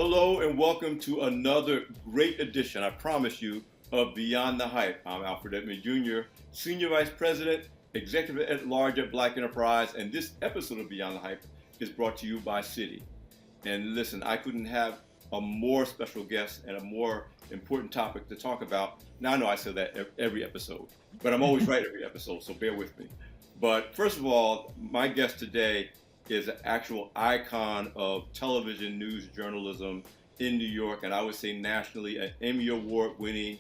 Hello and welcome to another great edition, I promise you, of Beyond the Hype. I'm Alfred Edmond Jr., Senior Vice President, Executive at Large at Black Enterprise, and this episode of Beyond the Hype is brought to you by Citi. And listen, I couldn't have a more special guest and a more important topic to talk about. Now I know I say that every episode, but I'm always right every episode, so bear with me. But first of all, my guest today is an actual icon of television news journalism in New York, and I would say nationally, an Emmy Award-winning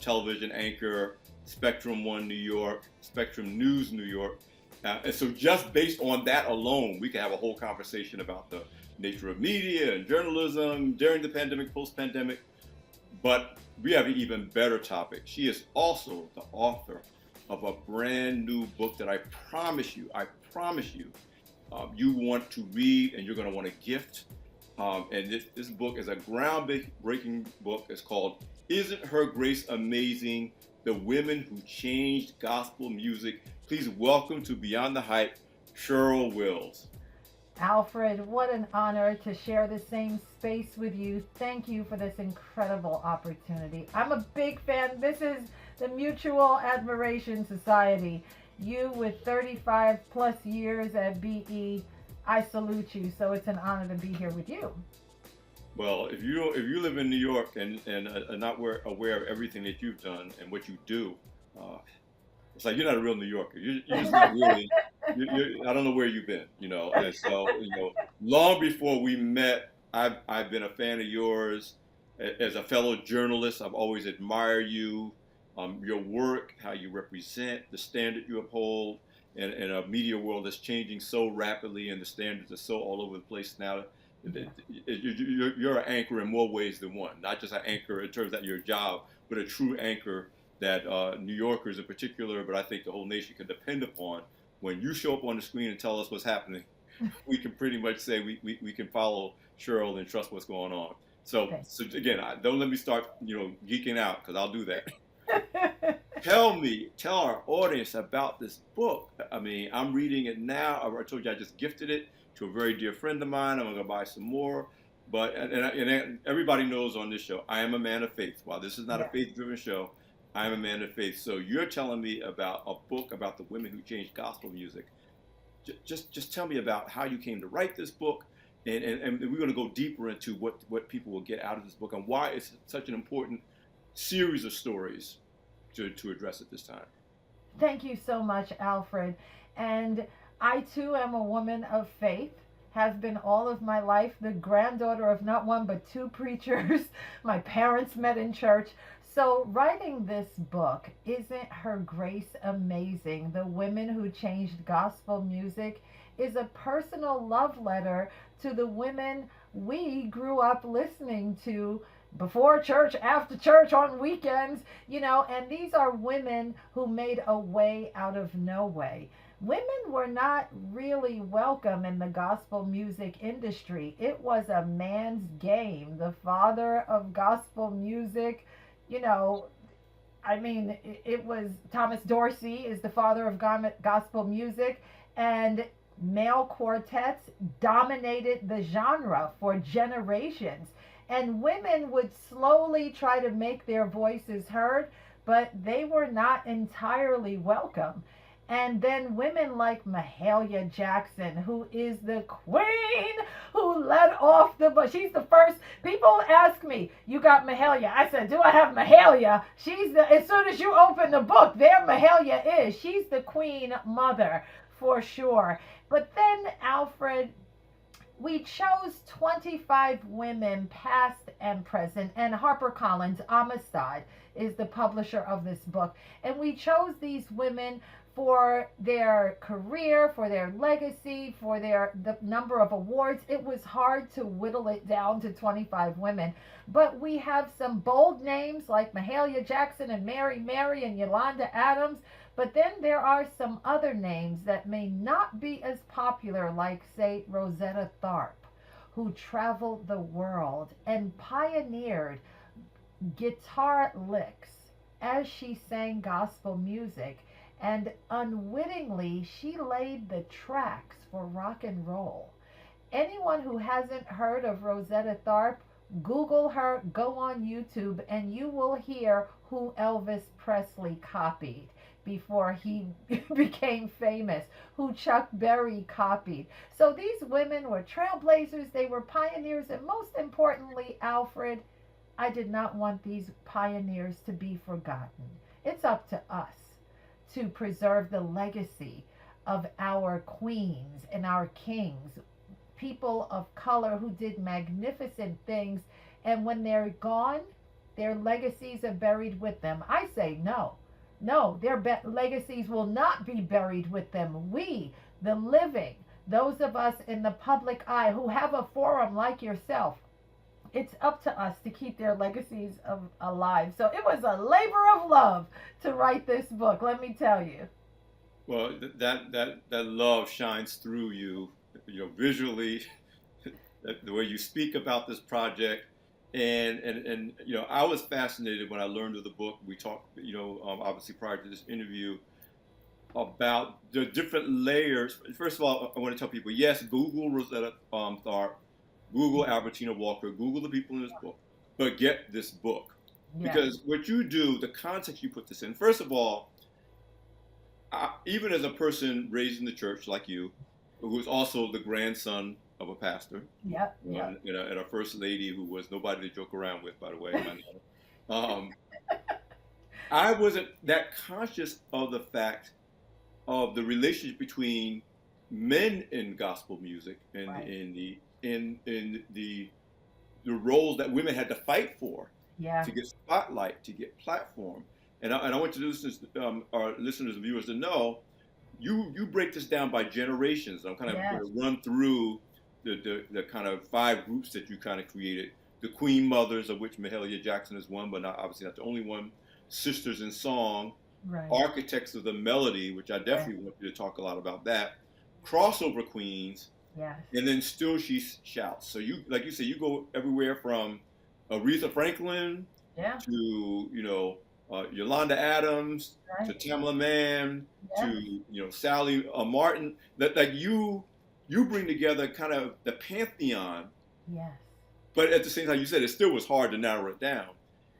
television anchor, Spectrum One New York, Spectrum News New York. And so just based on that alone, we can have a whole conversation about the nature of media and journalism during the pandemic, post-pandemic. But we have an even better topic. She is also the author of a brand new book that I promise you, you want to read and you're going to want to gift. And this book is a groundbreaking book. It's called Isn't Her Grace Amazing? The Women Who Changed Gospel Music. Please welcome to Beyond the Hype, Cheryl Wills. Alfred, what an honor to share the same space with you. Thank you for this incredible opportunity. I'm a big fan. This is the Mutual Admiration Society. You with 35 plus years at BE, I salute you. So it's an honor to be here with you. Well, if you live in New York and are not aware of everything that you've done and what you do, it's like you're not a real New Yorker. You're just not really. I don't know where you've been, And so, long before we met, I've been a fan of yours. As a fellow journalist, I've always admired you. Your work, how you represent, the standard you uphold in a media world that's changing so rapidly and the standards are so all over the place now. You're an anchor in more ways than one. Not just an anchor in terms of your job, but a true anchor that New Yorkers in particular, but I think the whole nation can depend upon. When you show up on the screen and tell us what's happening, we can pretty much say we can follow Cheryl and trust what's going on. So, Okay. so again, don't let me start geeking out, because I'll do that. Tell our audience about this book. I mean, I'm reading it now. I told you I just gifted it to a very dear friend of mine. I'm going to buy some more. But and everybody knows on this show, I am a man of faith. While this is not a faith-driven show, I am a man of faith. So you're telling me about a book about the women who changed gospel music. Just tell me about how you came to write this book. And we're going to go deeper into what people will get out of this book and why it's such an important series of stories to address at this time. Thank you so much, Alfred. And I too am a woman of faith, have been all of my life, the granddaughter of not one but two preachers. My parents met in church. So writing this book, Isn't Her Grace Amazing? The Women Who Changed Gospel Music, is a personal love letter to the women we grew up listening to before church, after church, on weekends, and these are women who made a way out of no way. Women were not really welcome in the gospel music industry. It was a man's game. The father of gospel music, it was Thomas Dorsey is the father of gospel music, and male quartets dominated the genre for generations. And women would slowly try to make their voices heard, but they were not entirely welcome. And then women like Mahalia Jackson, who is the queen who led off she's the first. People ask me, you got Mahalia? I said, do I have Mahalia? As soon as you open the book, there Mahalia is. She's the queen mother for sure. But then, Alfred, we chose 25 women, past and present, and HarperCollins, Amistad, is the publisher of this book. And we chose these women for their career, for their legacy, for the number of awards. It was hard to whittle it down to 25 women. But we have some bold names like Mahalia Jackson and Mary and Yolanda Adams. But then there are some other names that may not be as popular, like, say, Rosetta Tharpe, who traveled the world and pioneered guitar licks as she sang gospel music. And unwittingly, she laid the tracks for rock and roll. Anyone who hasn't heard of Rosetta Tharpe Google her, go on YouTube, and you will hear who Elvis Presley copied before he became famous, who Chuck Berry copied. So these women were trailblazers, they were pioneers, and most importantly, Alfred, I did not want these pioneers to be forgotten. It's up to us to preserve the legacy of our queens and our kings, people of color who did magnificent things. And when they're gone, their legacies are buried with them. I say no. No, their legacies will not be buried with them. We, the living, those of us in the public eye who have a forum like yourself, it's up to us to keep their legacies alive. So it was a labor of love to write this book, let me tell you. Well, that love shines through you, visually, the way you speak about this project, and I was fascinated when I learned of the book. We talked, obviously prior to this interview, about the different layers. First of all, I want to tell people, yes, Google Rosetta Tharpe, Google Albertina Walker, Google the people in this book, but get this book. Yes. Because what you do, the context you put this in, first of all, even as a person raised in the church like you, who was also the grandson of a pastor, and a first lady who was nobody to joke around with, by the way, I wasn't that conscious of the fact of the relationship between men in gospel music and Right. in the roles that women had to fight for to get spotlight, to get platform. And I want our listeners and viewers to know, you break this down by generations. I'm kind of going to run through the kind of 5 groups that you kind of created. The Queen Mothers, of which Mahalia Jackson is one, but obviously not the only one. Sisters in Song, Right. Architects of the Melody, which I definitely want you to talk a lot about that. Crossover Queens, and then Still She Shouts. So you, like you said, you go everywhere from Aretha Franklin to Yolanda Adams, to Tamala Mann, to Sally Martin. That you bring together kind of the pantheon. Yes. But at the same time, you said it still was hard to narrow it down.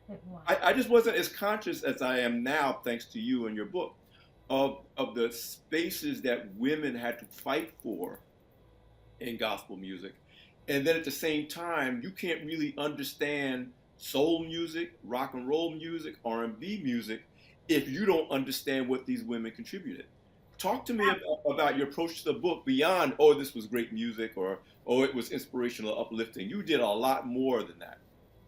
It was. I just wasn't as conscious as I am now, thanks to you and your book, of the spaces that women had to fight for in gospel music. And then at the same time, you can't really understand soul music, rock and roll music, R&B music, if you don't understand what these women contributed. Talk to me about your approach to the book beyond, oh, this was great music, or, oh, it was inspirational, uplifting. You did a lot more than that.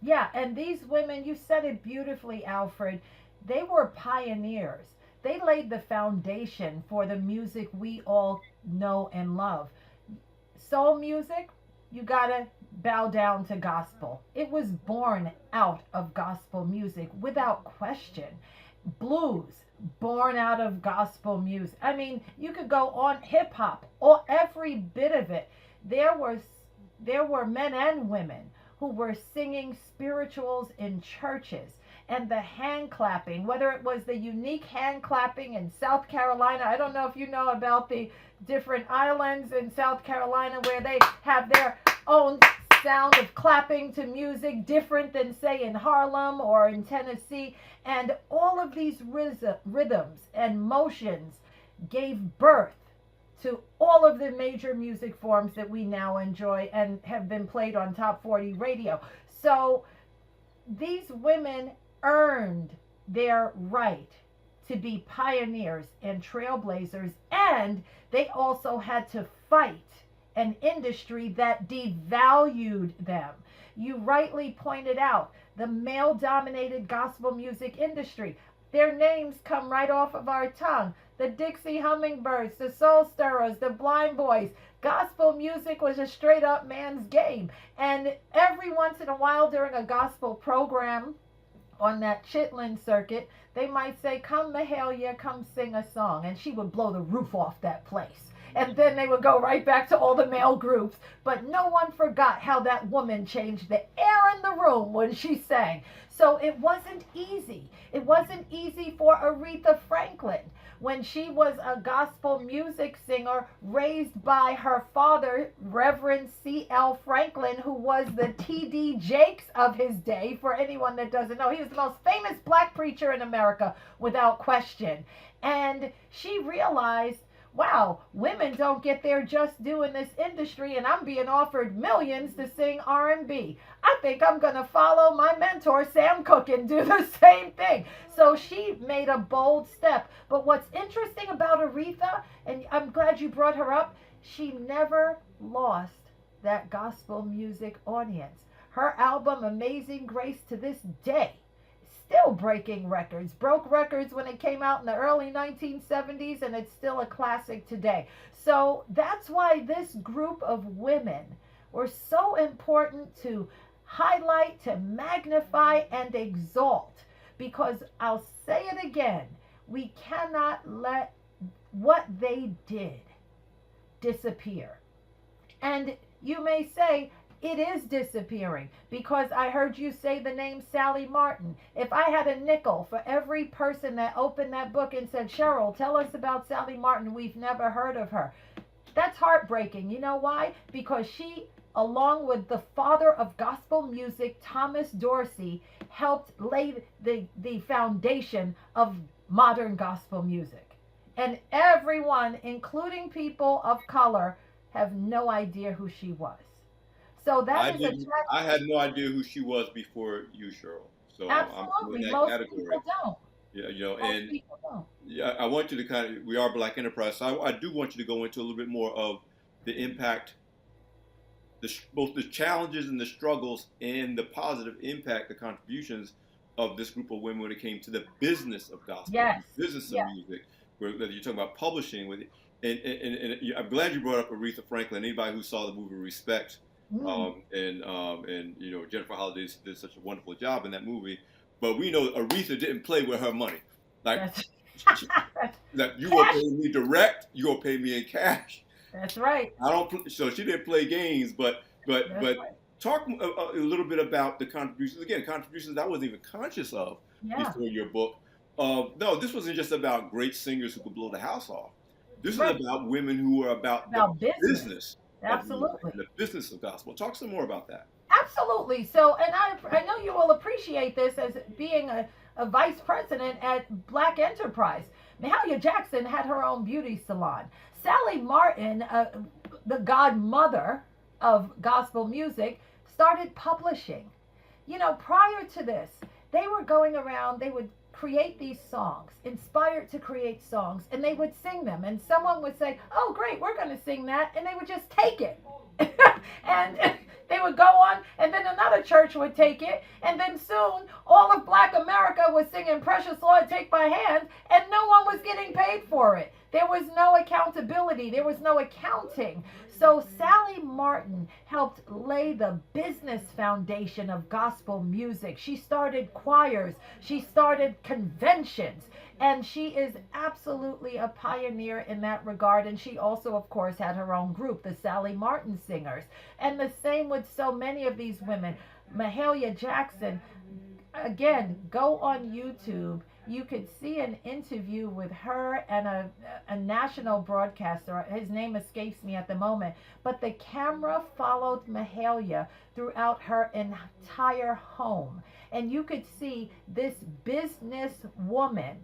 Yeah, and these women, you said it beautifully, Alfred, they were pioneers. They laid the foundation for the music we all know and love. Soul music, you gotta bow down to gospel. It was born out of gospel music without question. Blues, born out of gospel music. I mean, you could go on. Hip hop, or every bit of it. There were men and women who were singing spirituals in churches, and the hand clapping, whether it was the unique hand clapping in South Carolina. I don't know if you know about the different islands in South Carolina where they have their own sound of clapping to music, different than, say, in Harlem or in Tennessee. And all of these rhythms and motions gave birth to all of the major music forms that we now enjoy and have been played on Top 40 radio. So these women earned their right to be pioneers and trailblazers, and they also had to fight an industry that devalued them. You rightly pointed out the male-dominated gospel music industry. Their names come right off of our tongue. The Dixie Hummingbirds, the Soul Stirrers, the Blind Boys. Gospel music was a straight-up man's game. And every once in a while during a gospel program on that Chitlin circuit, they might say, come Mahalia, come sing a song. And she would blow the roof off that place. And then they would go right back to all the male groups. But no one forgot how that woman changed the air in the room when she sang. So it wasn't easy. It wasn't easy for Aretha Franklin when she was a gospel music singer raised by her father, Reverend C.L. Franklin, who was the T.D. Jakes of his day. For anyone that doesn't know, he was the most famous black preacher in America, without question. And she realized, wow, women don't get their just due in this industry, and I'm being offered millions to sing R&B. I think I'm going to follow my mentor, Sam Cooke, and do the same thing. So she made a bold step. But what's interesting about Aretha, and I'm glad you brought her up, she never lost that gospel music audience. Her album, Amazing Grace, to this day, still breaking records. Broke records when it came out in the early 1970s, and it's still a classic today. So that's why this group of women were so important to highlight, to magnify, and exalt. Because I'll say it again, we cannot let what they did disappear. And you may say, it is disappearing, because I heard you say the name Sally Martin. If I had a nickel for every person that opened that book and said, Cheryl, tell us about Sally Martin, we've never heard of her, that's heartbreaking. You know why? Because she, along with the father of gospel music, Thomas Dorsey, helped lay the foundation of modern gospel music. And everyone, including people of color, have no idea who she was. So that I had no idea who she was before you, Cheryl. So I'm in that most category. People don't. Yeah, you know, Most and people don't. yeah, I want you to kind of, we are Black Enterprise, so I do want you to go into a little bit more of the impact, both the challenges and the struggles, and the positive impact, the contributions of this group of women when it came to the business of gospel, Yes. business of Yes. music, whether you're talking about publishing with it. And I'm glad you brought up Aretha Franklin. Anybody who saw the movie Respect, and you know, Jennifer Holliday did such a wonderful job in that movie. But we know Aretha didn't play with her money. Like, that you gonna pay me direct, you gonna pay me in cash. That's right. I don't. So she didn't play games, but Right. talk a little bit about the contributions. Again, contributions I wasn't even conscious of before your book. No, this wasn't just about great singers who could blow the house off. This is about women who are about the business. Absolutely. The business of gospel. Talk some more about that. Absolutely. So, and I know you will appreciate this as being a vice president at Black Enterprise. Mahalia Jackson had her own beauty salon. Sally Martin, the godmother of gospel music, started publishing. You know, prior to this, they were going around, they would create these songs, inspired to create songs, and they would sing them. And someone would say, oh, great, we're going to sing that. And they would just take it. and they would go on, and then another church would take it. And then soon, all of Black America was singing Precious Lord, Take My Hand, and no one was getting paid for it. There was no accountability. There was no accounting. So Sally Martin helped lay the business foundation of gospel music. She started choirs. She started conventions. And she is absolutely a pioneer in that regard. And she also, of course, had her own group, the Sally Martin Singers. And the same with so many of these women. Mahalia Jackson, again, go on YouTube. You could see an interview with her and a national broadcaster. His name escapes me at the moment. But the camera followed Mahalia throughout her entire home. And you could see this business woman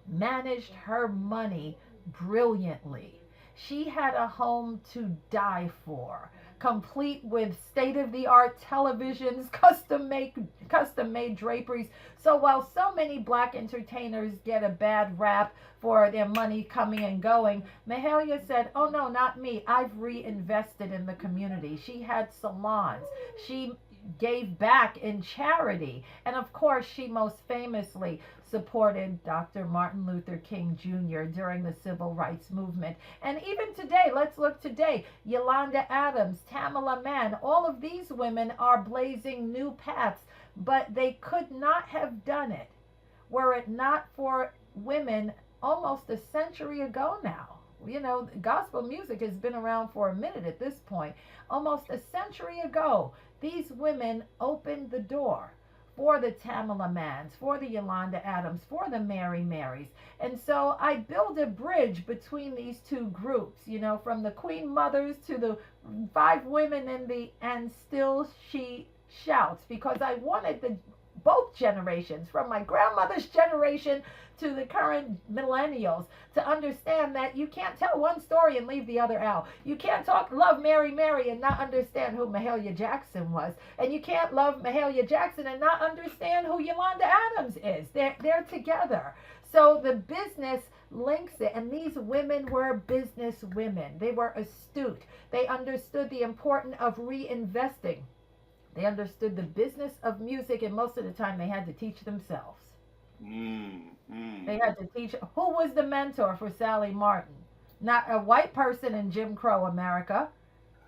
managed her money brilliantly. She had a home to die for, complete with state-of-the-art televisions, custom-made draperies. So while so many Black entertainers get a bad rap for their money coming and going, Mahalia said, oh no, not me. I've reinvested in the community. She had salons. She gave back in charity. And of course, she most famously supported Dr. Martin Luther King Jr. during the Civil Rights Movement. And even today, let's look today, Yolanda Adams, Tamala Mann, all of these women are blazing new paths, but they could not have done it were it not for women almost a century ago now. You know, gospel music has been around for a minute at this point. Almost a century ago, these women opened the door for the Tamala Manns, for the Yolanda Adams, for the Mary Marys. And so I build a bridge between these two groups, you know, from the Queen Mothers to the five women in the And Still She Shouts, because I wanted the both generations, from my grandmother's generation to the current millennials, to understand that you can't tell one story and leave the other out. You can't love Mary Mary and not understand who Mahalia Jackson was, and you can't love Mahalia Jackson and not understand who Yolanda Adams is. They're together. So the business links it, and these women were business women. They were astute. They understood the importance of reinvesting. They understood the business of music, and most of the time they had to teach themselves. They had to teach. Who was the mentor for Sally Martin? Not a white person in Jim Crow America,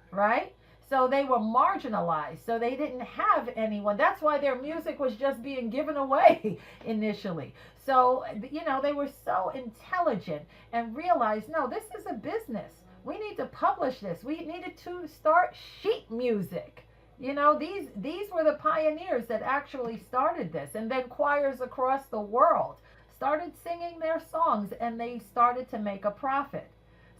right? So they were marginalized. So they didn't have anyone. That's why their music was just being given away initially. So, you know, they were so intelligent and realized, no, this is a business. We need to publish this. We needed to start sheet music. You know, these were the pioneers that actually started this. And then choirs across the world started singing their songs, and they started to make a profit.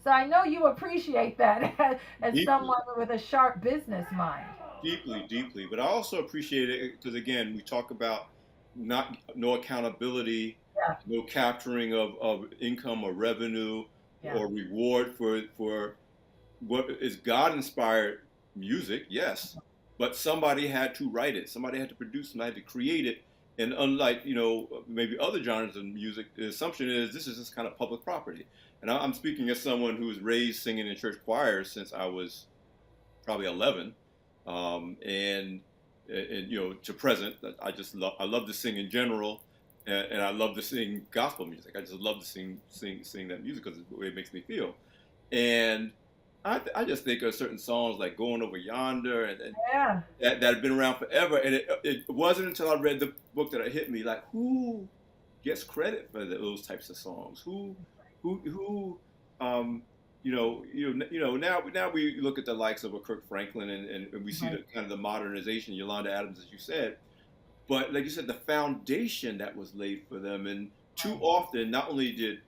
So I know you appreciate that as someone with a sharp business mind. Deeply, deeply. But I also appreciate it because, again, we talk about no accountability, Yeah, no capturing of income or revenue yeah, or reward for what is God-inspired music, yes. But somebody had to write it. Somebody had to produce, somebody had to create it. And unlike, you know, maybe other genres of music, the assumption is this is just kind of public property. And I'm speaking as someone who was raised singing in church choirs since I was probably 11, and you know, to present. I love to sing in general, and I love to sing gospel music. I just love to sing that music because it's the way it makes me feel. And I just think of certain songs like "Going Over Yonder" and yeah. that have been around forever. And it wasn't until I read the book that it hit me, like, who gets credit for those types of songs? Who um, now we look at the likes of a Kirk Franklin, and we see Right. the kind of the modernization, Yolanda Adams, as you said. But like you said, the foundation that was laid for them, and too often, not only did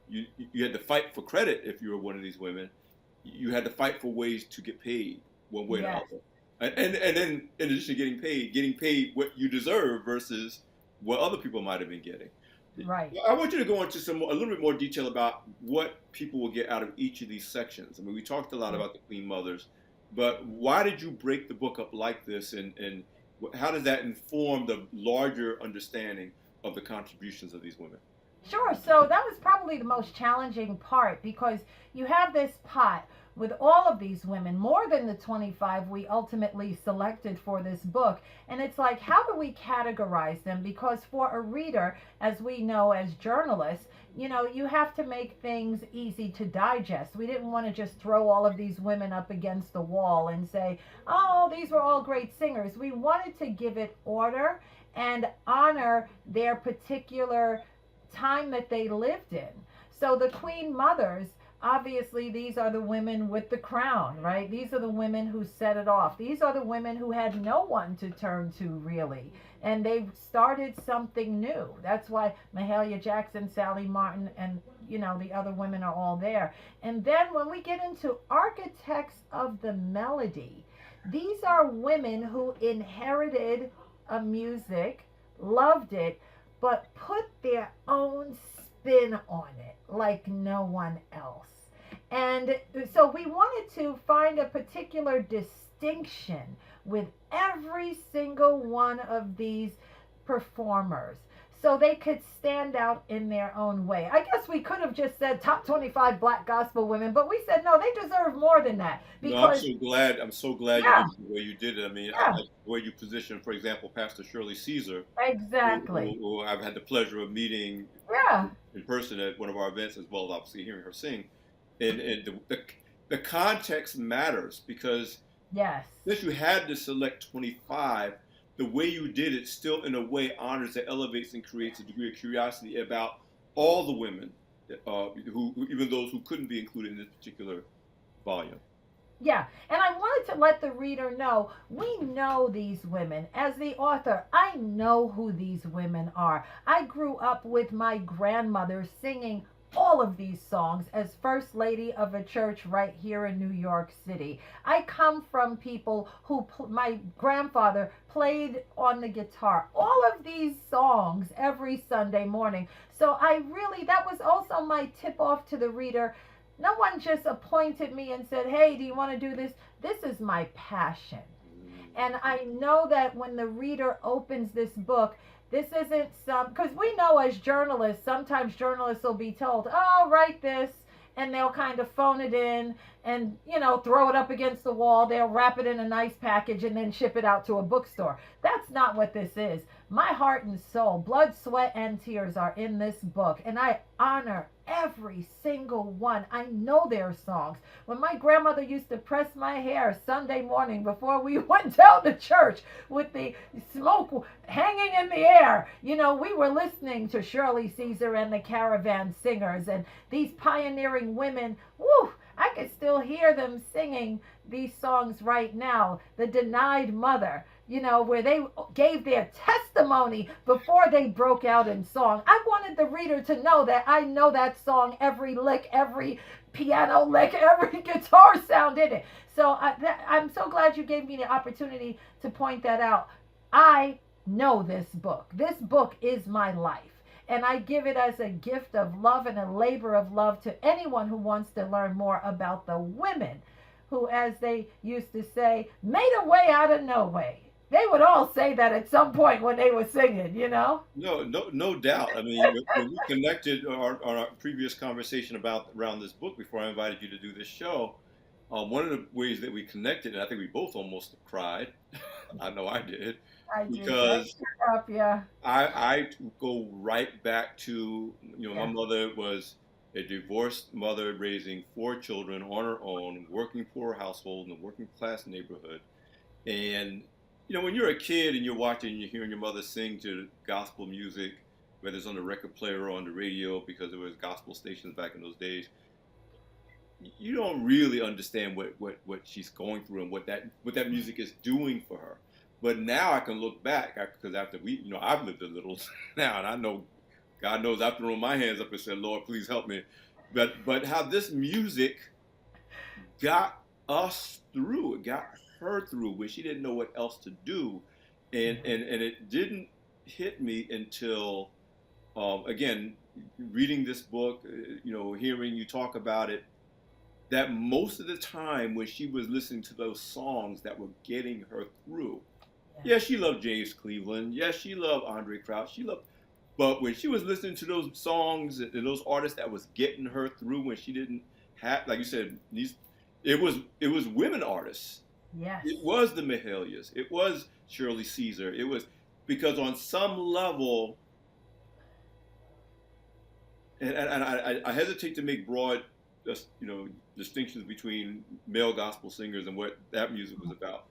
you had to fight for credit if you were one of these women, you had to fight for ways to get paid one way or Yes. another. And then in addition to getting paid what you deserve versus what other people might have been getting. Right. I want you to go into a little bit more detail about what people will get out of each of these sections. I mean, we talked a lot about the Queen Mothers, but why did you break the book up like this, and how does that inform the larger understanding of the contributions of these women? Sure. So that was probably the most challenging part, because you have this pot with all of these women, more than the 25 we ultimately selected for this book. And it's like, how do we categorize them? Because for a reader, as we know as journalists, you know, you have to make things easy to digest. We didn't want to just throw all of these women up against the wall and say, oh, these were all great singers. We wanted to give it order and honor their particular time that they lived in. So the Queen Mothers, obviously, these are the women with the crown, right? These are the women who set it off. These are the women who had no one to turn to, really. And they started something new. That's why Mahalia Jackson, Sally Martin, and, you know, the other women are all there. And then when we get into architects of the melody, these are women who inherited a music, loved it, but put their own spin on it like no one else. And so we wanted to find a particular distinction with every single one of these performers so they could stand out in their own way. I guess we could have just said top 25 black gospel women, but we said no, they deserve more than that, No, I'm because so glad. I'm so glad you yeah, did it the way you did it. I mean, I yeah, like the way you positioned, for example, Pastor Shirley Caesar, exactly. who I've had the pleasure of meeting Yeah, in person at one of our events, as well as obviously hearing her sing. And the context matters because yes, since you had to select 25, the way you did it still in a way honors and elevates and creates a degree of curiosity about all the women, who even those who couldn't be included in this particular volume. Yeah, and I wanted to let the reader know we know these women. As the author, I know who these women are. I grew up with my grandmother singing all of these songs as First Lady of a church right here in New York City. I come from people who, my grandfather played on the guitar, all of these songs every Sunday morning. So I really, that was also my tip off to the reader. No one just appointed me and said, hey, do you want to do this? This is my passion. And I know that when the reader opens this book, this isn't some, because we know as journalists, sometimes journalists will be told, oh, write this, and they'll kind of phone it in and, throw it up against the wall. They'll wrap it in a nice package and then ship it out to a bookstore. That's not what this is. My heart and soul, blood, sweat, and tears are in this book, and I honor every single one. I know their songs. When my grandmother used to press my hair Sunday morning before we went down to church with the smoke hanging in the air, we were listening to Shirley Caesar and the Caravan Singers and these pioneering women. Woo! I could still hear them singing these songs right now. The Denied Mother, where they gave their testimony before they broke out in song. I wanted the reader to know that I know that song, every lick, every piano lick, every guitar sound in it. So I'm so glad you gave me the opportunity to point that out. I know this book. This book is my life. And I give it as a gift of love and a labor of love to anyone who wants to learn more about the women who, as they used to say, made a way out of no way. They would all say that at some point when they were singing. No doubt. I mean, when we connected on our previous conversation about around this book before I invited you to do this show, one of the ways that we connected, and I think we both almost cried. I know I did. I did. Because up, yeah. I go right back to, my Yeah. mother was a divorced mother raising 4 children on her own, working poor household in a working class neighborhood. And, when you're a kid and you're watching and you're hearing your mother sing to gospel music, whether it's on the record player or on the radio, because there was gospel stations back in those days, you don't really understand what she's going through and what that music is doing for her. But now I can look back because after I've lived a little now, and I know, God knows, I've thrown my hands up and said, Lord, please help me. But how this music got us through, it got her through when she didn't know what else to do, and it didn't hit me until, again, reading this book, hearing you talk about it, that most of the time when she was listening to those songs that were getting her through. Yeah, she loved James Cleveland. Yeah, she loved Andre Crouch. But when she was listening to those songs and those artists that was getting her through when she didn't have, like you said, it was women artists. Yes. It was the Mahalias. It was Shirley Caesar. It was because on some level, and I hesitate to make broad, distinctions between male gospel singers and what that music was about,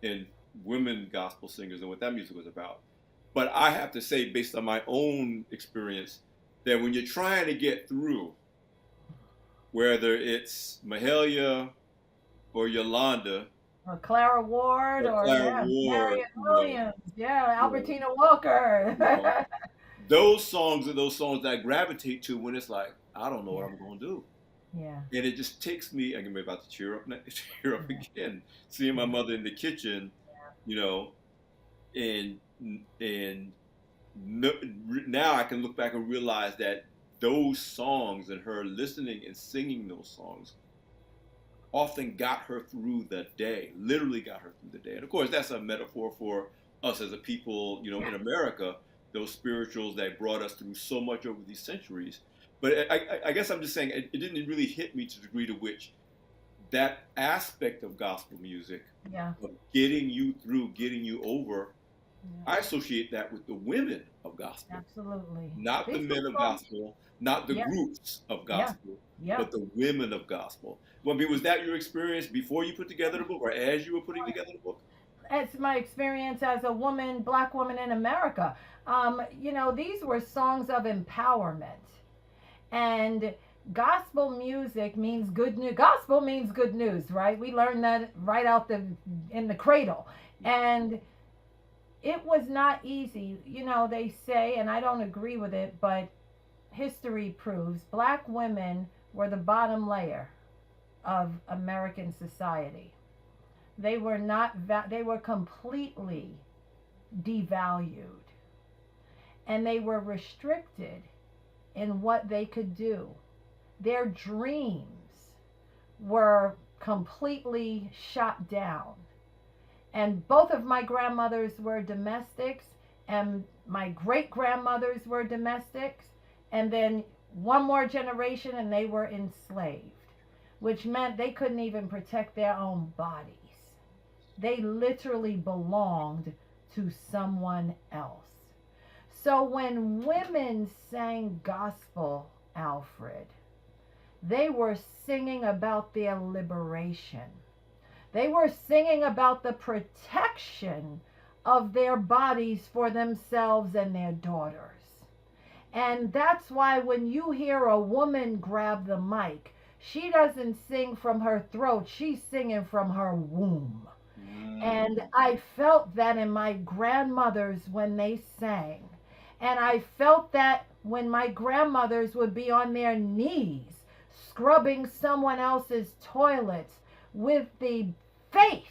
and women gospel singers and what that music was about. But I have to say, based on my own experience, that when you're trying to get through, whether it's Mahalia or Yolanda, or Clara Ward, or Marion Williams, Albertina Walker. Those songs are those songs that I gravitate to when it's like, I don't know what I'm going to do. Yeah. And it just takes me, I'm about to cheer up again, seeing my mother in the kitchen, and now I can look back and realize that those songs and her listening and singing those songs often got her through the day, literally got her through the day. And of course, that's a metaphor for us as a people, in America, those spirituals that brought us through so much over these centuries. But I guess I'm just saying it didn't really hit me to the degree to which that aspect of gospel music, of getting you through, getting you over, I associate that with the women of gospel. Absolutely. Not the men of gospel, not the groups of gospel, but the women of gospel. Well, I mean, was that your experience before you put together the book or as you were putting together the book? It's my experience as a woman, black woman in America. These were songs of empowerment. And gospel music means good news. Gospel means good news, right? We learned that right out the in the cradle. And it was not easy. You know, they say, and I don't agree with it, but history proves black women were the bottom layer of American society. They were not, they were completely devalued, and they were restricted in what they could do. Their dreams were completely shot down. And both of my grandmothers were domestics, and my great grandmothers were domestics, and then one more generation and they were enslaved, which meant they couldn't even protect their own bodies. They literally belonged to someone else. So when women sang gospel, Alfred, they were singing about their liberation. They were singing about the protection of their bodies for themselves and their daughters. And that's why when you hear a woman grab the mic, she doesn't sing from her throat, she's singing from her womb. And I felt that in my grandmothers when they sang. And I felt that when my grandmothers would be on their knees scrubbing someone else's toilets with the faith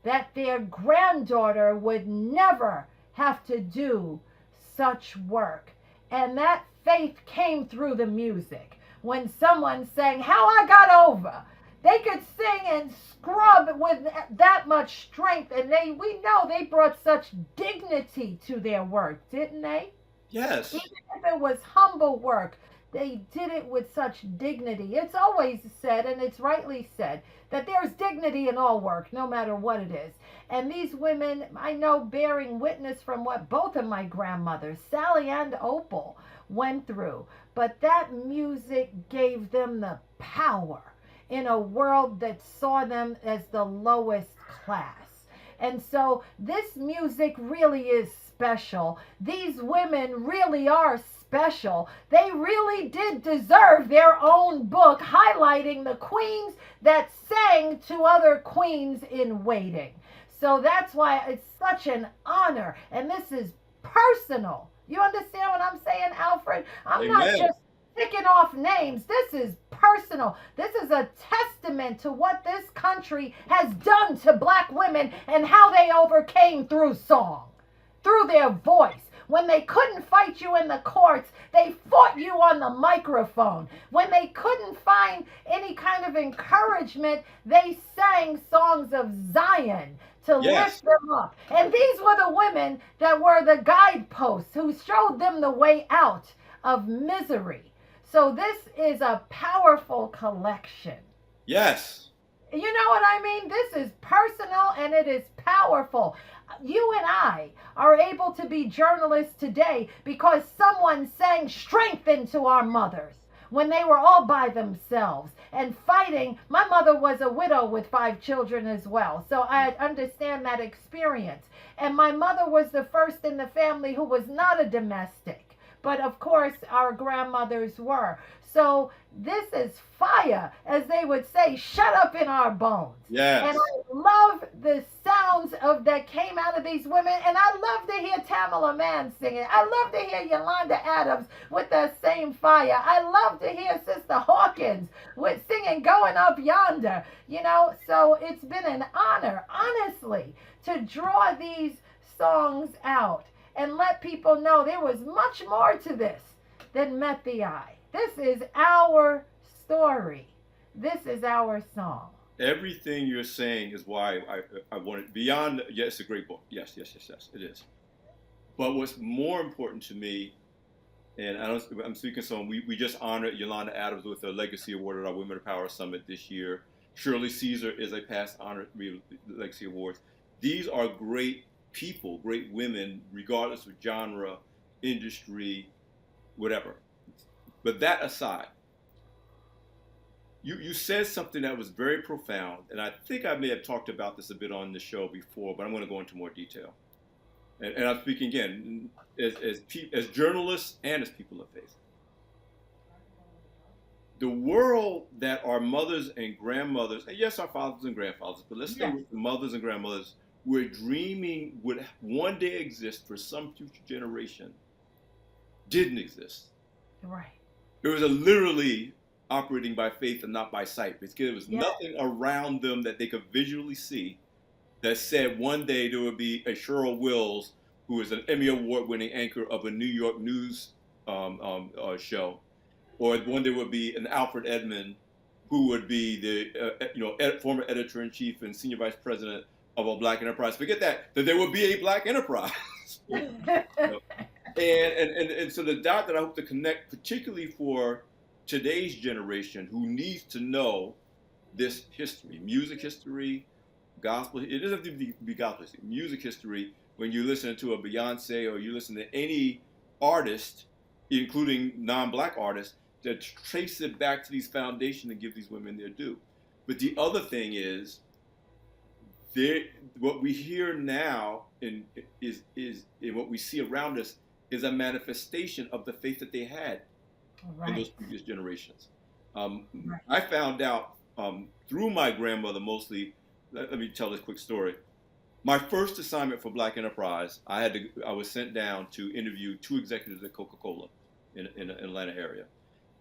that their granddaughter would never have to do such work. And that faith came through the music. When someone sang How I Got Over, they could sing and scrub with that much strength, and we know they brought such dignity to their work, didn't they? Yes. Even if it was humble work, they did it with such dignity. It's always said, and it's rightly said, that there's dignity in all work, no matter what it is. And these women, I know, bearing witness from what both of my grandmothers, Sally and Opal, went through. But that music gave them the power in a world that saw them as the lowest class. And so this music really is special. These women really are special. They really did deserve their own book highlighting the queens that sang to other queens in waiting. So that's why it's such an honor. And this is personal. You understand what I'm saying, Alfred? I'm not just picking off names. This is personal. This is a testament to what this country has done to black women and how they overcame through song, through their voice. When they couldn't fight you in the courts, they fought you on the microphone. When they couldn't find any kind of encouragement, they sang songs of Zion to lift them up. And these were the women that were the guideposts who showed them the way out of misery. So this is a powerful collection. Yes. You know what I mean? This is personal and it is powerful. You and I are able to be journalists today because someone sang strength into our mothers when they were all by themselves and fighting. My mother was a widow with 5 children as well, so I understand that experience. And my mother was the first in the family who was not a domestic, but of course our grandmothers were. So this is fire, as they would say, shut up in our bones. Yes. And I love the sounds that came out of these women. And I love to hear Tamala Mann singing. I love to hear Yolanda Adams with that same fire. I love to hear Sister Hawkins with singing Going Up Yonder. You know, so it's been an honor, honestly, to draw these songs out and let people know there was much more to this than met the eye. This is our story. This is our song. Everything you're saying is why I wanted beyond. Yes, it's a great book. Yes, it is. But what's more important to me, and I'm speaking so we just honored Yolanda Adams with a Legacy Award at our Women of Power Summit this year. Shirley Caesar is a past honor Legacy Awards. These are great people, great women, regardless of genre, industry, whatever. But that aside, you said something that was very profound, and I think I may have talked about this a bit on the show before, but I'm going to go into more detail. And I'm speaking again as journalists and as people of faith. the world that our mothers and grandmothers, and yes, our fathers and grandfathers, but let's stay Yes. with the mothers and grandmothers, were dreaming would one day exist for some future generation, didn't exist. Right. It was a literally operating by faith and not by sight, because there was Yes. nothing around them that they could visually see that said one day there would be a Cheryl Wills, who is an Emmy Award-winning anchor of a New York news show, or one day would be an Alfred Edmond, who would be the former editor-in-chief and senior vice president of a black enterprise. Forget that there would be a black enterprise. You know? And so the dot that I hope to connect, particularly for today's generation who needs to know this history, music history, gospel. It doesn't have to be gospel history, music history. When you listen to a Beyonce or you listen to any artist, including non-black artists, that trace it back to these foundations and give these women their due. But the other thing is, what we hear now is what we see around us is a manifestation of the faith that they had in those previous generations. Right. I found out through my grandmother mostly. Let me tell this quick story. My first assignment for Black Enterprise, I was sent down to interview 2 executives at Coca-Cola in the Atlanta area.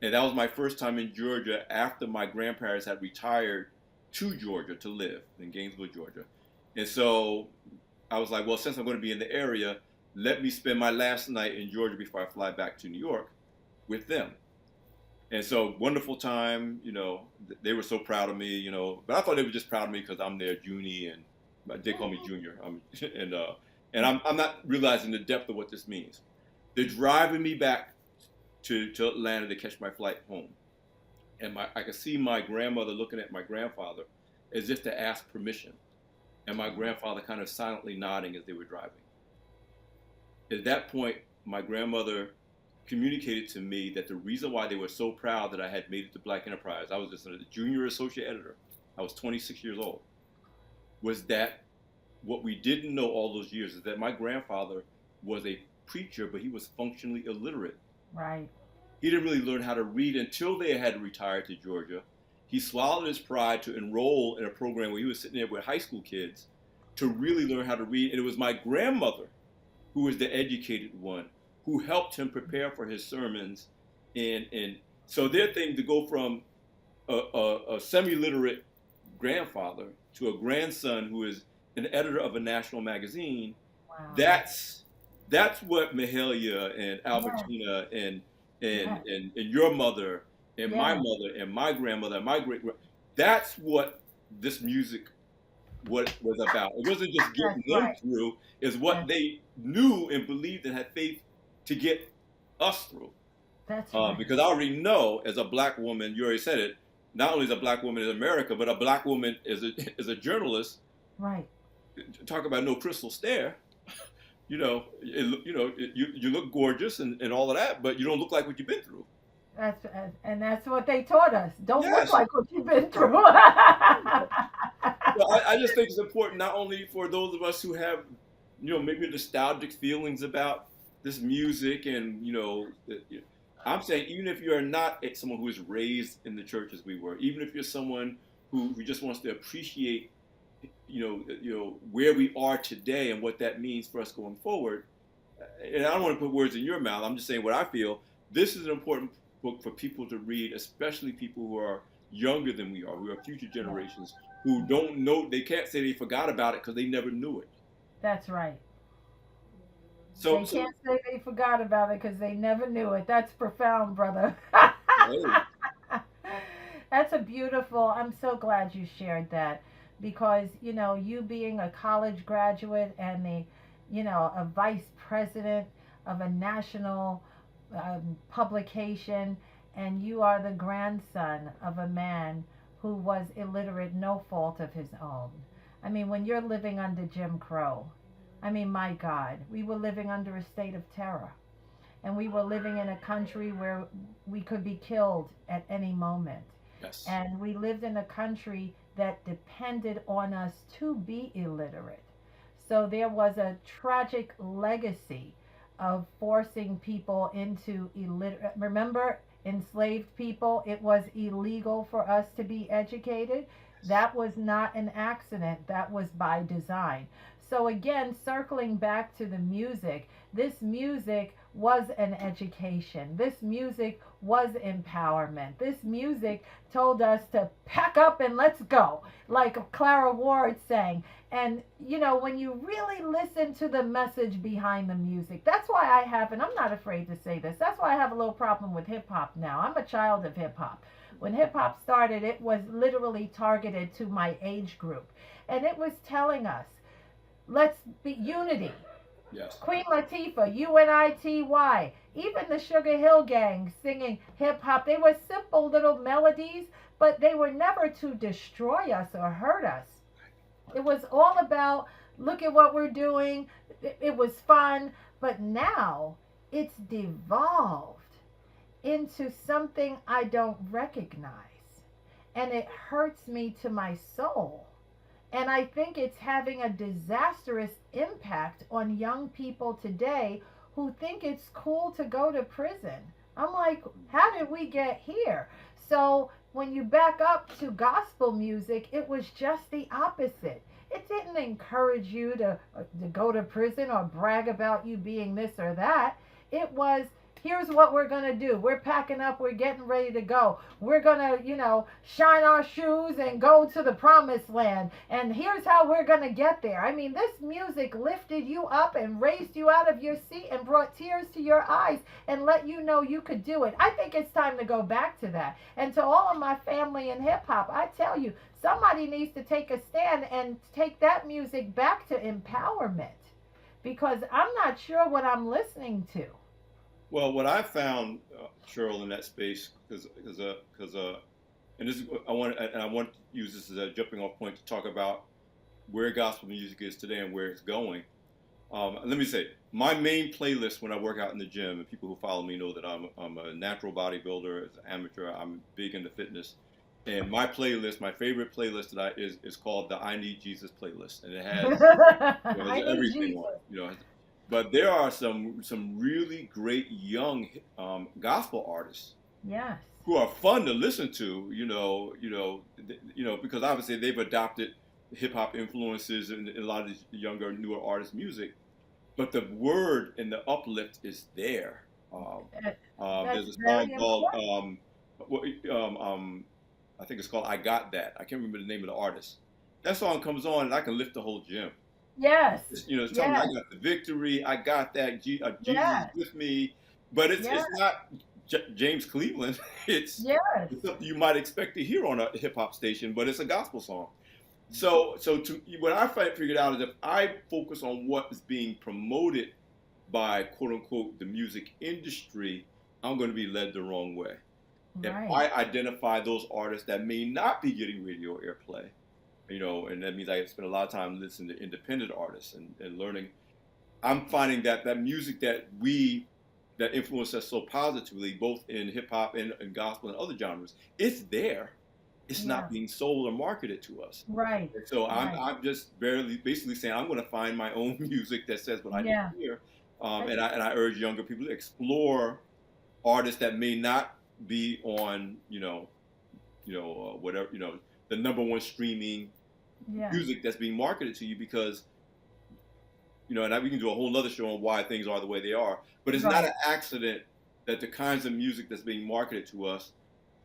And that was my first time in Georgia after my grandparents had retired to Georgia to live in Gainesville, Georgia. And so I was like, well, since I'm going to be in the area, let me spend my last night in Georgia before I fly back to New York with them. And so wonderful time, they were so proud of me, but I thought they were just proud of me because I'm their Junie, and they call me Junior. And I'm not realizing the depth of what this means. They're driving me back to Atlanta to catch my flight home. And I could see my grandmother looking at my grandfather as if to ask permission. And my grandfather kind of silently nodding as they were driving. At that point, my grandmother communicated to me that the reason why they were so proud that I had made it to Black Enterprise, I was just a junior associate editor, I was 26 years old, was that what we didn't know all those years is that my grandfather was a preacher, but he was functionally illiterate. Right. He didn't really learn how to read until they had retired to Georgia. He swallowed his pride to enroll in a program where he was sitting there with high school kids to really learn how to read. And it was my grandmother who was the educated one, who helped him prepare for his sermons. And so their thing to go from a semi-literate grandfather to a grandson who is an editor of a national magazine, Wow. that's what Mahalia and Albertina and your mother and my mother and my grandmother and my that's what this music was about. It wasn't just getting them through, it's what they knew and believed and had faith to get us through. That's right. Because I already know, as a black woman, you already said it, not only is a black woman in America, but a black woman is a journalist. Right. Talk about no crystal stare. You look gorgeous and all of that, but you don't look like what you've been through. That's what they taught us. Don't Yes. look like what you've been through. Well, I just think it's important not only for those of us who have, maybe nostalgic feelings about this music and, I'm saying even if you're not someone who is raised in the church as we were, even if you're someone who just wants to appreciate, where we are today and what that means for us going forward. And I don't want to put words in your mouth. I'm just saying what I feel. This is an important book for people to read, especially people who are younger than we are, who are future generations, who don't know, they can't say they forgot about it because they never knew it. That's right. So They can't say they forgot about it because they never knew it. That's profound, brother. That's I'm so glad you shared that, because, you being a college graduate and a vice president of a national publication, and you are the grandson of a man who was illiterate, no fault of his own. I mean, when you're living under Jim Crow, my God, we were living under a state of terror. And we were living in a country where we could be killed at any moment. Yes. And we lived in a country that depended on us to be illiterate. So there was a tragic legacy of forcing people into illiterate. Remember, enslaved people, it was illegal for us to be educated. That was not an accident, that was by design. So, again, circling back to the music, this music was an education. This music was empowerment. This music told us to pack up and let's go, like Clara Ward sang. And, when you really listen to the message behind the music, that's why I have, and I'm not afraid to say this, that's why I have a little problem with hip hop now. I'm a child of hip hop. When hip hop started, it was literally targeted to my age group. And it was telling us, let's be unity. Yes. Queen Latifah, UNITY, even the Sugar Hill Gang singing hip hop. They were simple little melodies, but they were never to destroy us or hurt us. It was all about, look at what we're doing. It was fun. But now it's devolved into something I don't recognize. And it hurts me to my soul. And I think it's having a disastrous impact on young people today who think it's cool to go to prison. I'm like, how did we get here? So when you back up to gospel music, it was just the opposite. It didn't encourage you to go to prison or brag about you being this or that. It was, here's what we're going to do. We're packing up. We're getting ready to go. We're going to, shine our shoes and go to the promised land. And here's how we're going to get there. I mean, this music lifted you up and raised you out of your seat and brought tears to your eyes and let you know you could do it. I think it's time to go back to that. And to all of my family in hip hop, I tell you, somebody needs to take a stand and take that music back to empowerment, because I'm not sure what I'm listening to. Well, what I found, Cheryl, in that space, because and this is, I want to use this as a jumping off point to talk about where gospel music is today and where it's going. Let me say, my main playlist when I work out in the gym, and people who follow me know that I'm a natural bodybuilder, as an amateur. I'm big into fitness, and my playlist, my favorite playlist is called the I Need Jesus playlist, and it has, everything on it, But there are some really great young gospel artists, yes, who are fun to listen to, because obviously they've adopted hip hop influences in a lot of these younger, newer artists' music, but the word and the uplift is there. There's a song called I think it's called "I Got That." I can't remember the name of the artist. That song comes on and I can lift the whole gym. Yes. It's telling me I got the victory. I got that. Jesus is with me. But it's not James Cleveland. It's something you might expect to hear on a hip hop station, but it's a gospel song. So what I figured out is if I focus on what is being promoted by quote unquote the music industry, I'm going to be led the wrong way. Right. If I identify those artists that may not be getting radio airplay, and that means I spend a lot of time listening to independent artists and learning. I'm finding that music that influenced us so positively, both in hip hop and gospel and other genres, it's there. It's not being sold or marketed to us. Right. And so I'm just basically saying I'm going to find my own music that says what I need to hear. And I urge younger people to explore artists that may not be on, whatever, the number one streaming music that's being marketed to you, because, and we can do a whole other show on why things are the way they are, but it's not an accident that the kinds of music that's being marketed to us,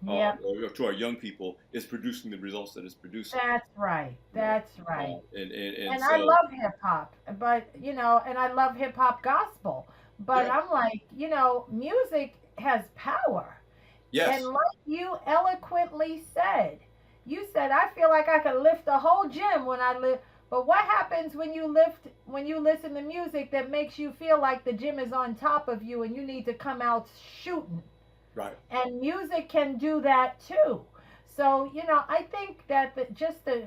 or to our young people, is producing the results that it's producing. That's right. That's right. And so, I love hip hop, but, and I love hip hop gospel, but I'm like, music has power. Yes. And like you eloquently said, I feel like I can lift the whole gym when I lift. But what happens when you listen to music that makes you feel like the gym is on top of you and you need to come out shooting? Right. And music can do that too. So, I think that just the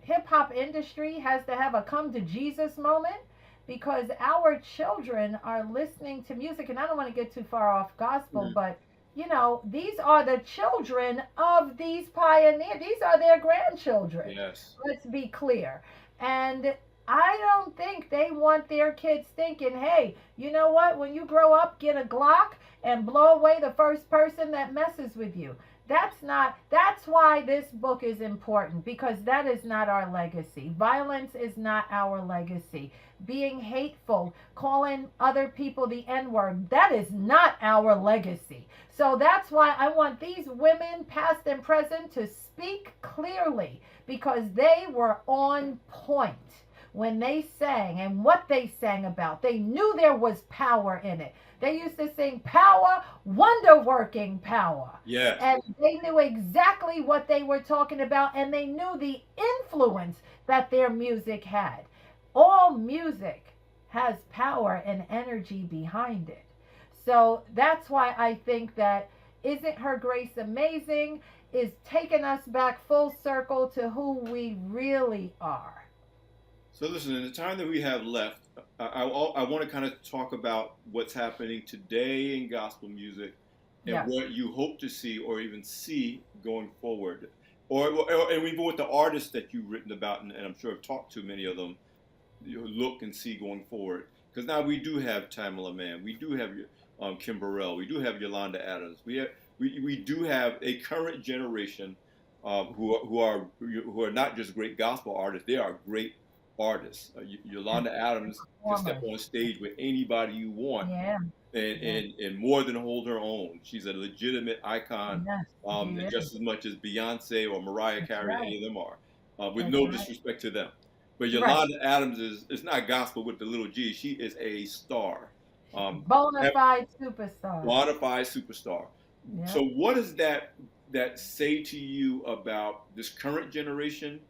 hip hop industry has to have a come to Jesus moment, because our children are listening to music, and I don't want to get too far off gospel, but these are the children of these pioneers. These are their grandchildren. Yes. Let's be clear. And I don't think they want their kids thinking, hey, you know what? When you grow up, get a Glock and blow away the first person that messes with you. That's why this book is important, because that is not our legacy. Violence is not our legacy. Being hateful, calling other people the N-word, that is not our legacy. So that's why I want these women, past and present, to speak clearly, because they were on point when they sang and what they sang about. They knew there was power in it. They used to sing power, wonder working power. Yes. And they knew exactly what they were talking about, and they knew the influence that their music had. All music has power and energy behind it. So that's why I think that Isn't Her Grace Amazing is taking us back full circle to who we really are. So listen, in the time that we have left, I want to kind of talk about what's happening today in gospel music and Yeah. what you hope to see or even see going forward. And even with the artists that you've written about, and I'm sure have talked to many of them, you look and see going forward. Because now we do have Tamala Mann, we do have Kim Burrell, we do have Yolanda Adams, we do have a current generation who are not just great gospel artists, they are great artists. Yolanda Adams can step on stage with anybody you want, Yeah. and more than hold her own. She's a legitimate icon, Yes. just as much as Beyonce or Mariah Carey, Right. any of them are, with That's no right. disrespect to them. But Right. Yolanda Adams is not gospel with the little G. She is a star, Bona fide superstar. bona fide superstar. Yeah. So what does that say to you about this current generation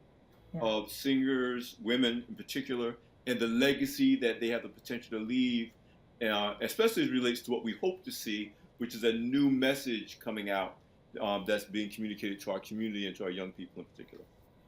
Yeah. of singers, women in particular, and the legacy that they have the potential to leave, especially as it relates to what we hope to see, which is a new message coming out that's being communicated to our community and to our young people in particular?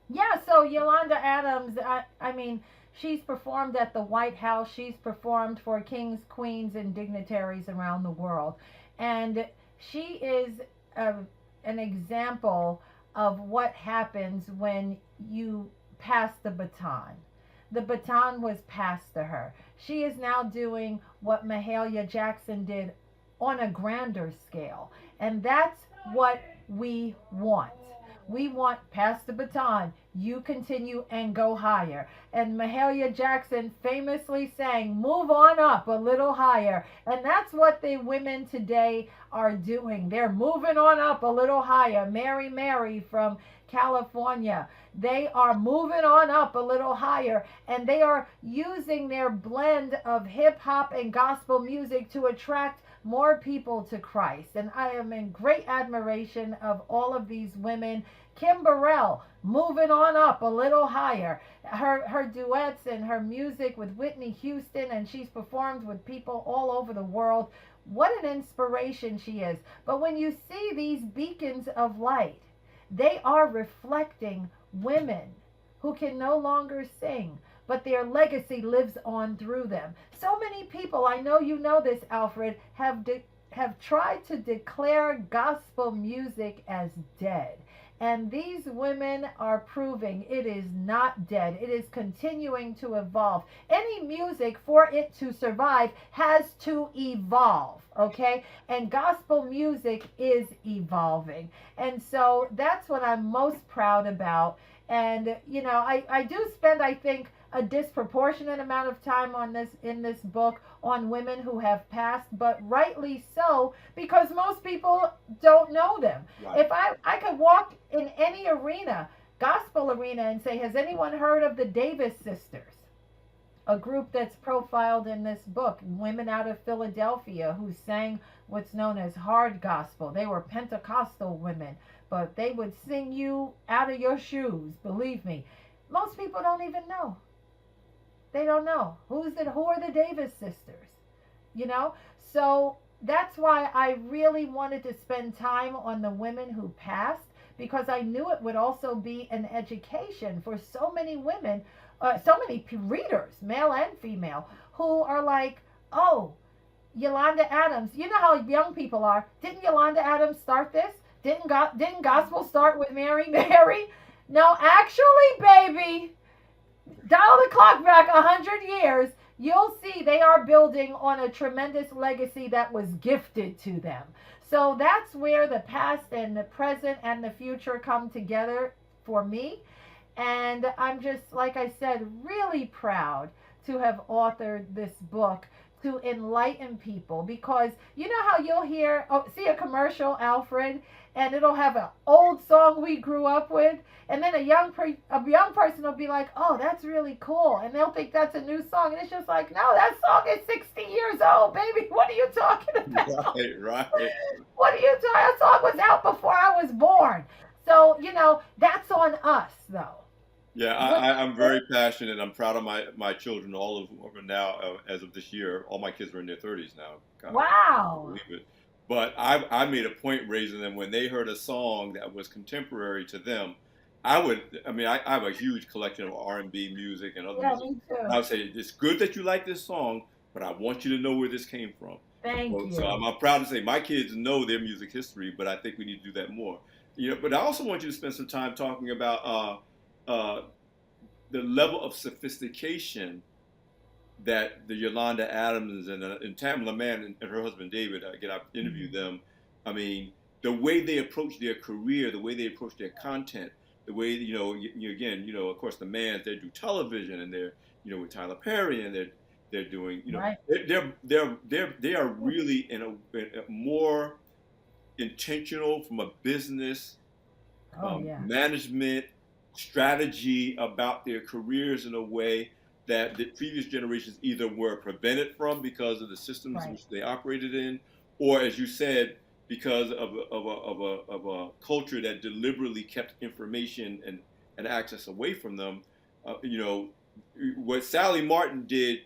Yeah, so Yolanda Adams, I mean, she's performed at the White House. She's performed for kings, queens, and dignitaries around the world. And she is an example of what happens when you pass the baton. The baton was passed to her. She is now doing what Mahalia Jackson did on a grander scale. And that's what we want. We want pass the baton. You continue and go higher. And Mahalia Jackson famously sang, move on up a little higher. And that's what the women today are doing. They're moving on up a little higher. Mary from California, they are moving on up a little higher, and they are using their blend of hip hop and gospel music to attract more people to Christ. And I am in great admiration of all of these women. Kim Burrell, moving on up a little higher. Her duets and her music with Whitney Houston, and she's performed with people all over the world. What an inspiration she is. But when you see these beacons of light, they are reflecting women who can no longer sing, but their legacy lives on through them. So many people, I know you know this, Alfred, have tried to declare gospel music as dead. And these women are proving it is not dead. It is continuing to evolve. Any music, for it to survive, has to evolve, okay? And gospel music is evolving. And so that's what I'm most proud about. And, you know, I do spend, I think, a disproportionate amount of time on this in this book on women who have passed, but rightly so, because most people don't know them. Right. If I could walk in any arena, gospel arena, and say, has anyone heard of the Davis Sisters? A group that's profiled in this book, women out of Philadelphia who sang what's known as hard gospel. They were Pentecostal women, but they would sing you out of your shoes, believe me. Most people don't even know. They don't know. Who are the Davis sisters? You know? So that's why I really wanted to spend time on the women who passed, because I knew it would also be an education for so many women, so many readers, male and female, who are like, oh, Yolanda Adams. You know how young people are. Didn't Yolanda Adams start this? Didn't gospel start with Mary? No, actually, baby, dial the clock back 100 years, you'll see they are building on a tremendous legacy that was gifted to them. So that's where the past and the present and the future come together for me. And I'm just, like I said, really proud to have authored this book to enlighten people, because you know how you'll hear, oh, see a commercial, Alfred, and it'll have an old song we grew up with, and then a young person will be like, "Oh, that's really cool," and they'll think that's a new song, and it's just like, "No, that song is 60 years old, baby. What are you talking about? Right, right. What are you talking? That song was out before I was born." So that's on us, though. Yeah, What? I'm very passionate. I'm proud of my children, all of whom are now, as of this year, all my kids are in their 30s now. God, I can't Wow. believe it. But I made a point raising them when they heard a song that was contemporary to them. I have a huge collection of R&B music and other Yeah, music. me I too. would say, it's good that you like this song, but I want you to know where this came from. Thank So you. I'm proud to say my kids know their music history, but I think we need to do that more. But I also want you to spend some time talking about uh, the level of sophistication that the Yolanda Adams and Tamala Mann and her husband David, again, I've interviewed Mhm. them. I mean, the way they approach their career, the way they approach their content, the way, again, of course, the Manns, they do television and they're, with Tyler Perry, and they're doing, Right. they are really in a more intentional from a business Oh yeah. management strategy about their careers in a way that the previous generations either were prevented from because of the systems Right. which they operated in, or, as you said, because of a culture that deliberately kept information and access away from them. You know, what Sally Martin did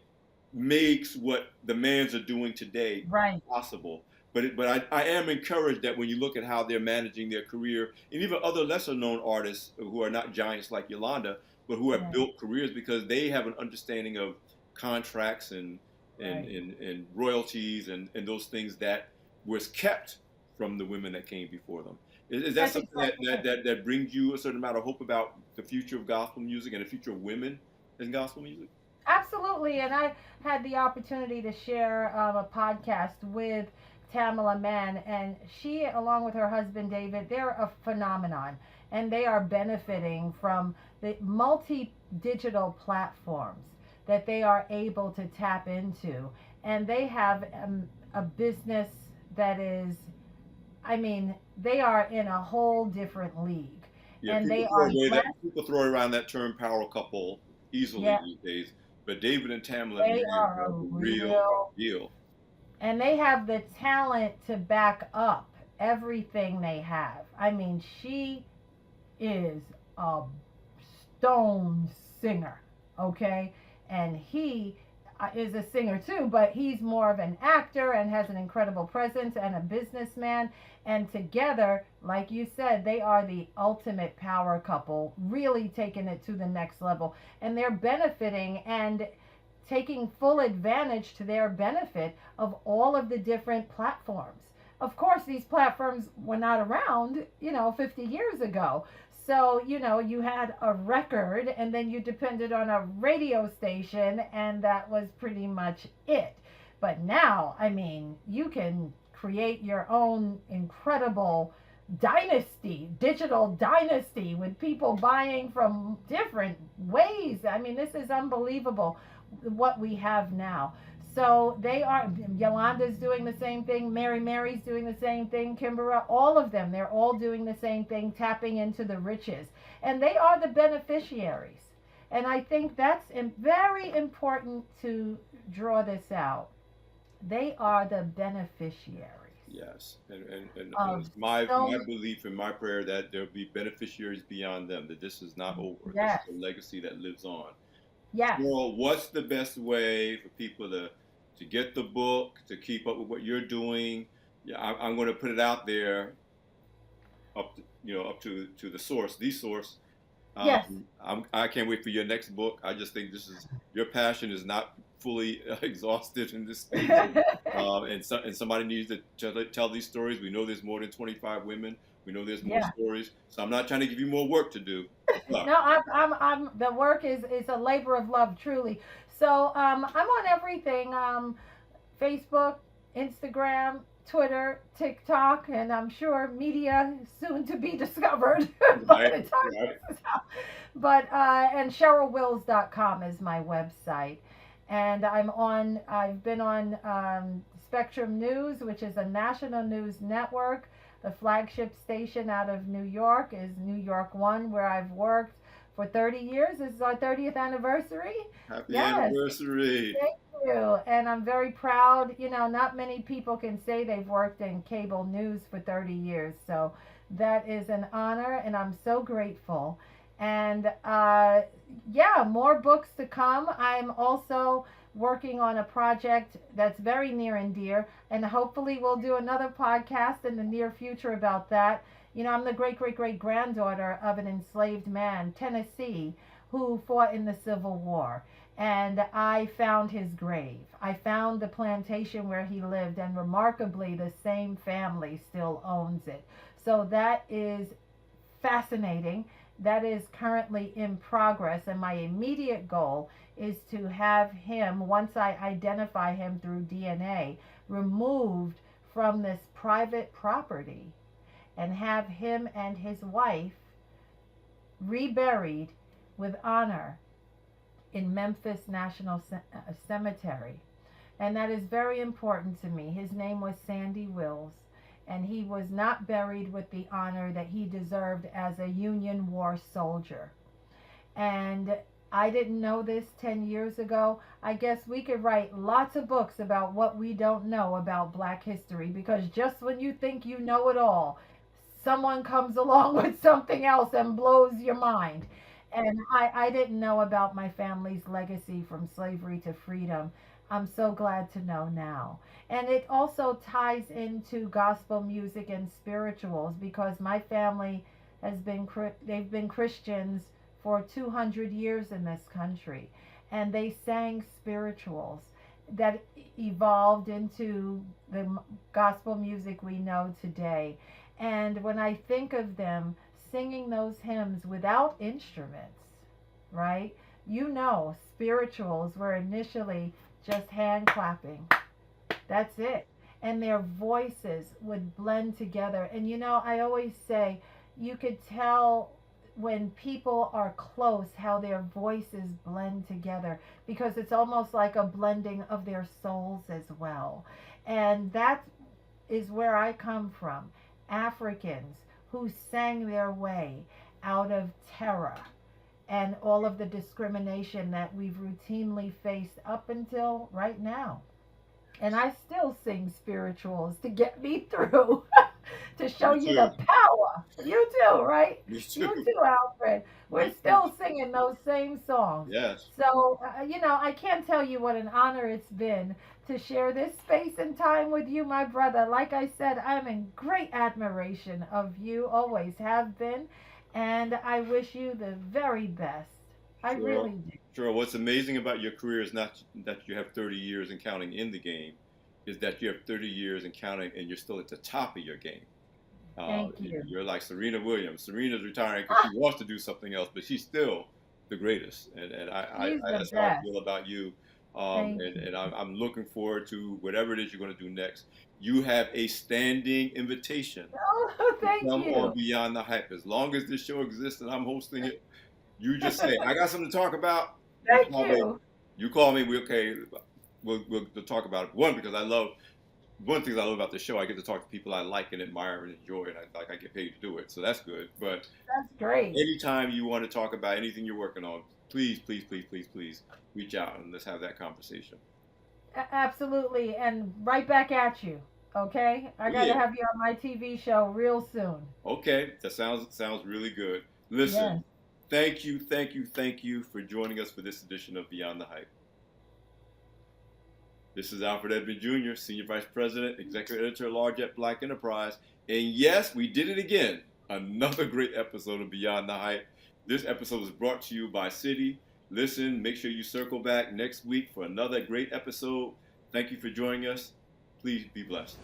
makes what the Mans are doing today Right. possible. But I am encouraged that when you look at how they're managing their career, and even other lesser known artists who are not giants like Yolanda, but who have Right. built careers because they have an understanding of contracts and, Right. and, and royalties and those things that was kept from the women that came before them. Is that That's something that, exactly that, it. that, that brings you a certain amount of hope about the future of gospel music and the future of women in gospel music? Absolutely. And I had the opportunity to share a podcast with Tamala Mann, and she, along with her husband David, they're a phenomenon, and they are benefiting from the multi digital platforms that they are able to tap into. And they have a business that is, I mean, they are in a whole different league. Yeah, And they are blessed. people throw around that term power couple easily Yeah, these days, but David and Tamala they Mann are a are the real real, deal. and they have the talent to back up everything they have. I mean, she is a stone singer, okay? And he is a singer too, but he's more of an actor and has an incredible presence and a businessman. And together, like you said, they are the ultimate power couple, really taking it to the next level. And they're benefiting and taking full advantage to their benefit of all of the different platforms. Of course, these platforms were not around, 50 years ago. So, you had a record and then you depended on a radio station, and that was pretty much it. But now, I mean, you can create your own incredible dynasty, digital dynasty, with people buying from different ways. I mean, this is unbelievable what we have now. So they are, Yolanda's doing the same thing, Mary's doing the same thing, Kimbra, all of them, they're all doing the same thing, tapping into the riches. And they are the beneficiaries. And I think that's very important to draw this out. They are the beneficiaries Yes, and of it's my so, belief and my prayer that there'll be beneficiaries beyond them. That this is not over. This is yes, a legacy that lives on. yes. Well, what's the best way for people to get the book, to keep up with what you're doing? Yeah, I'm going to put it out there up to the source. Yes. I can't wait for your next book. I just think your passion is not fully exhausted in this space. And somebody needs to tell these stories. We know there's more than 25 women. We know there's more Yeah. stories. So I'm not trying to give you more work to do. Good luck. No, I'm. The work is a labor of love, truly. So I'm on everything. Facebook, Instagram, Twitter, TikTok, and I'm sure media soon to be discovered by Right, the time right. this is out. But and CherylWills.com is my website, and I've been on Spectrum News, which is a national news network. The flagship station out of New York is New York One, where I've worked for 30 years. This is our 30th anniversary. Happy Yes, anniversary. thank you. And I'm very proud. You know, not many people can say they've worked in cable news for 30 years. So that is an honor, and I'm so grateful. And yeah, more books to come. I'm also working on a project that's very near and dear, and hopefully we'll do another podcast in the near future about that. You know, I'm the great great great granddaughter of an enslaved man, Tennessee, who fought in the Civil War, and I found his grave. I found the plantation where he lived, and remarkably, the same family still owns it. So that is fascinating. That is currently in progress, and my immediate goal is to have him, once I identify him through DNA, removed from this private property and have him and his wife reburied with honor in Memphis National Cemetery. And that is very important to me. His name was Sandy Wills, and he was not buried with the honor that he deserved as a Union War soldier. And I didn't know this 10 years ago. I guess we could write lots of books about what we don't know about Black history, because just when you think you know it all, someone comes along with something else and blows your mind. And I didn't know about my family's legacy from slavery to freedom. I'm so glad to know now. And it also ties into gospel music and spirituals, because my family they've been Christians for 200 years in this country, and they sang spirituals that evolved into the gospel music we know today. And when I think of them singing those hymns without instruments, right? You know, spirituals were initially just hand clapping. That's it. And their voices would blend together. And you know, I always say you could tell when people are close how their voices blend together, because it's almost like a blending of their souls as well. And that is where I come from. Africans who sang their way out of terror and all of the discrimination that we've routinely faced up until right now. And I still sing spirituals to get me through, to show Me you too. the power. You too, right? Me You too. too, Alfred. We're Me too. still singing those same songs. Yes. So, you know, I can't tell you what an honor it's been to share this space and time with you, my brother. Like I said, I'm in great admiration of you, always have been, and I wish you the very best. I Sure. really do. Sure. What's amazing about your career is not that you have 30 years and counting in the game, is that you have 30 years and counting, and you're still at the top of your game. Thank you. You're like Serena Williams. Serena's retiring because she wants to do something else, but she's still the greatest. And She's the that's how I best. feel about you. Thank you. And I'm looking forward to whatever it is you're going to do next. You have a standing invitation Oh, to thank come on you. Beyond the Hype. As long as this show exists and I'm hosting it, you just say, I got something to talk about. You Thank call me. you. You call me. We okay. We'll talk about it. One, because I love one of the things I love about the show. I get to talk to people I like and admire and enjoy, and I get paid to do it. So that's good. But That's great. anytime you want to talk about anything you're working on, please, please, please, please, please reach out and let's have that conversation. Absolutely. And right back at you. Okay? I Oh, got to yeah. have you on my TV show real soon. Okay. That sounds really good. Listen. Yes. Thank you, thank you, thank you for joining us for this edition of Beyond the Hype. This is Alfred Edmond Jr., Senior Vice President, Executive Editor-at-Large at Black Enterprise. And yes, we did it again. Another great episode of Beyond the Hype. This episode was brought to you by Citi. Listen, make sure you circle back next week for another great episode. Thank you for joining us. Please be blessed.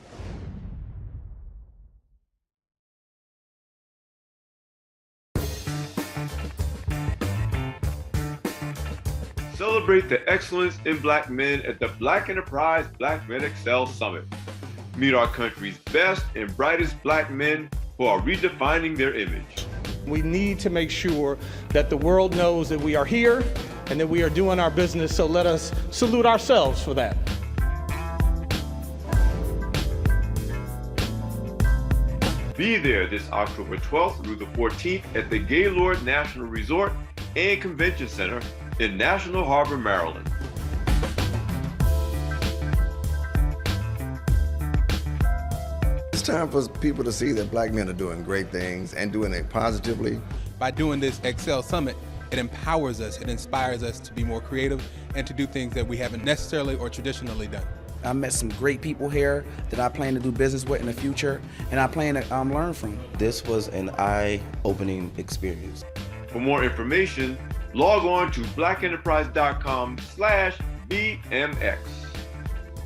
Celebrate the excellence in Black men at the Black Enterprise Black Men Excel Summit. Meet our country's best and brightest Black men who are redefining their image. We need to make sure that the world knows that we are here and that we are doing our business, so let us salute ourselves for that. Be there this October 12th through the 14th at the Gaylord National Resort and Convention Center in National Harbor, Maryland. It's time for people to see that Black men are doing great things and doing it positively. By doing this Excel Summit, it empowers us, it inspires us to be more creative and to do things that we haven't necessarily or traditionally done. I met some great people here that I plan to do business with in the future, and I plan to learn from. This was an eye-opening experience. For more information, log on to blackenterprise.com/BMX.